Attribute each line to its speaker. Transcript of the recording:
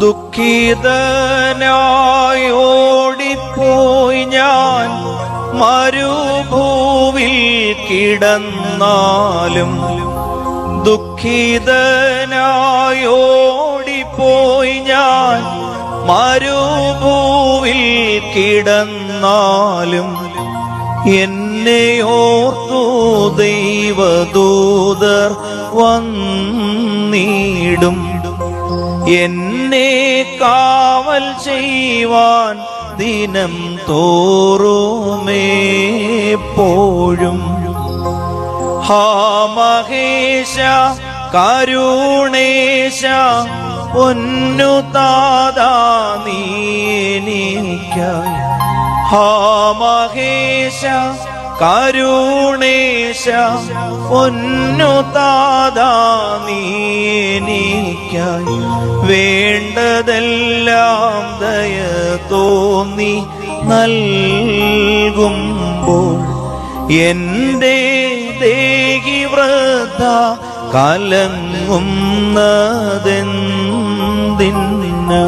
Speaker 1: ദുഃഖിതനായി ഓടിപ്പോയി ഞാൻ മരുഭൂവിൽ കിടന്നാലും, ദുഃഖിതനായി ഓടിപ്പോയി ഞാൻ മരുഭൂവിൽ കിടന്നാലും, എന്നെ ഓർത്തു ദൈവദൂതർ വന്നിടും. എന്നെ കാവൽ ചെയ്യുവാൻ ദിനം തോറുമേപ്പോഴും. ഹാ മഹേശ കരുണേശ പൊന്നു താതാ നീ എനിക്കായി. ഹാ മഹേശ കരുണേശ പൊന്നു താതാ നീ എനിക്കായി. വേണ്ടതെല്ലാം ദയ തോന്നി നൽകുമ്പോൾ, എന്റെ ദേഹി വൃഥ കലങ്ങുന്നതെന്തിനാ?